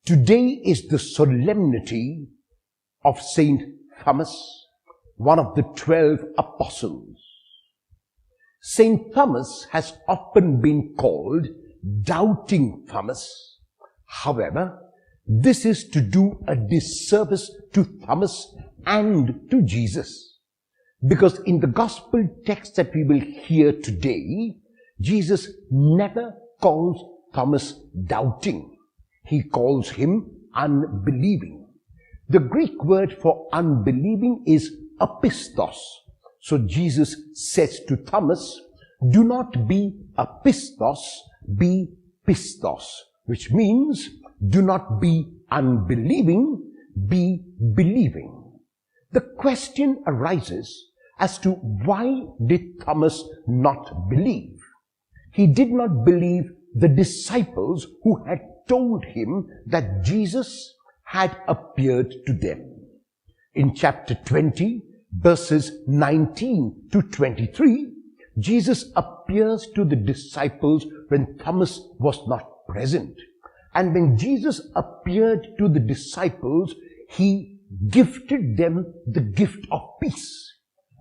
Today is the solemnity of Saint Thomas, one of the 12 apostles. Saint Thomas has often been called Doubting Thomas. However, this is to do a disservice to Thomas and to Jesus, because in the gospel text that we will hear today, Jesus never calls Thomas doubting. He calls him unbelieving. The Greek word for unbelieving is apistos. So Jesus says to Thomas, do not be apistos, be pistos, which means do not be unbelieving, be believing. The question arises as to why did Thomas not believe? He did not believe the disciples who had told him that Jesus had appeared to them. In chapter 20, verses 19 to 23, Jesus appears to the disciples when Thomas was not present. And when Jesus appeared to the disciples, he gifted them the gift of peace.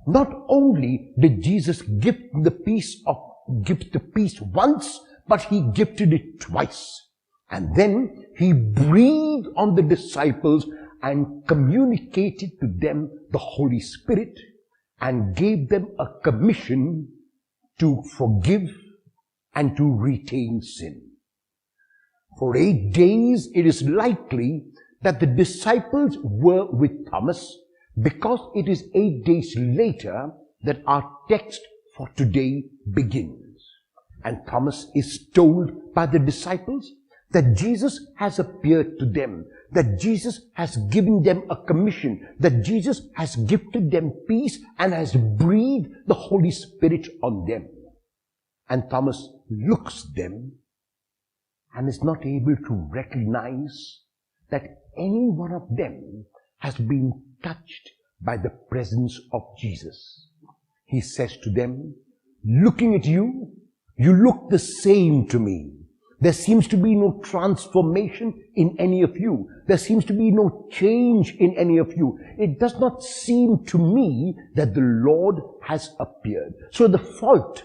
Not only did Jesus gift the peace once, but he gifted it twice. And then he breathed on the disciples and communicated to them the Holy Spirit and gave them a commission to forgive and to retain sin. For 8 days, it is likely that the disciples were with Thomas, because it is 8 days later that our text for today begins. And Thomas is told by the disciples that Jesus has appeared to them, that Jesus has given them a commission, that Jesus has gifted them peace and has breathed the Holy Spirit on them. And Thomas looks them and is not able to recognize that any one of them has been touched by the presence of Jesus. He says to them, looking at you, you look the same to me. There seems to be no transformation in any of you. There seems to be no change in any of you. It does not seem to me that the Lord has appeared. So the fault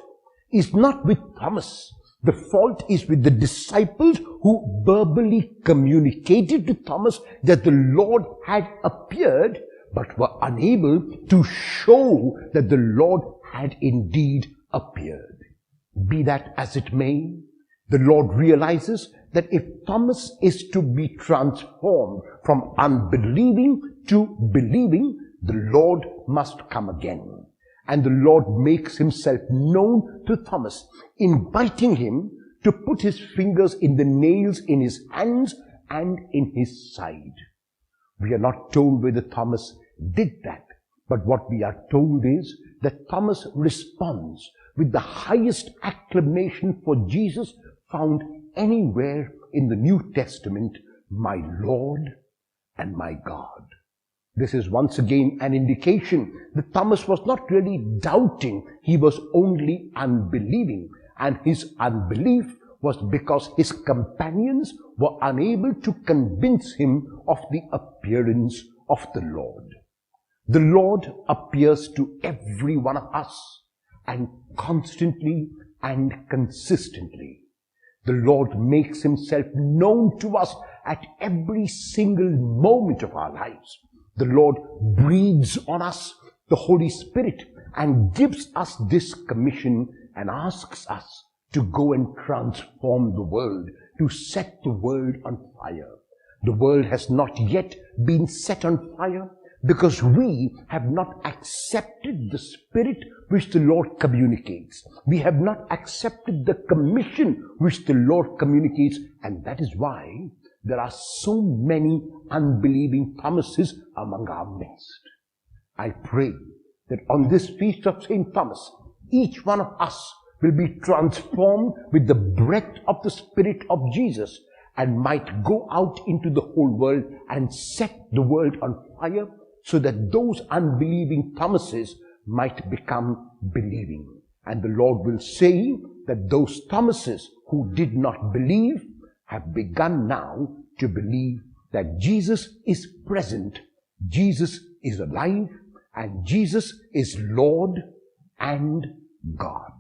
is not with Thomas. The fault is with the disciples who verbally communicated to Thomas that the Lord had appeared, but were unable to show that the Lord had indeed appeared. Be that as it may, the Lord realizes that if Thomas is to be transformed from unbelieving to believing, the Lord must come again. And the Lord makes himself known to Thomas, inviting him to put his fingers in the nails in his hands and in his side. We are not told whether Thomas did that, but what we are told is that Thomas responds with the highest acclamation for Jesus found anywhere in the New Testament, my Lord and my God. This is once again an indication that Thomas was not really doubting, he was only unbelieving. And his unbelief was because his companions were unable to convince him of the appearance of the Lord. The Lord appears to every one of us, and constantly and consistently. The Lord makes himself known to us at every single moment of our lives. The Lord breathes on us the Holy Spirit and gives us this commission and asks us to go and transform the world, to set the world on fire. The world has not yet been set on fire because we have not accepted the Spirit which the Lord communicates. We have not accepted the commission which the Lord communicates, and that is why there are so many unbelieving Thomases among our midst. I pray that on this feast of St. Thomas, each one of us will be transformed with the breath of the Spirit of Jesus and might go out into the whole world and set the world on fire, so that those unbelieving Thomases might become believing. And the Lord will say that those Thomases who did not believe have begun now to believe that Jesus is present, Jesus is alive, and Jesus is Lord and God.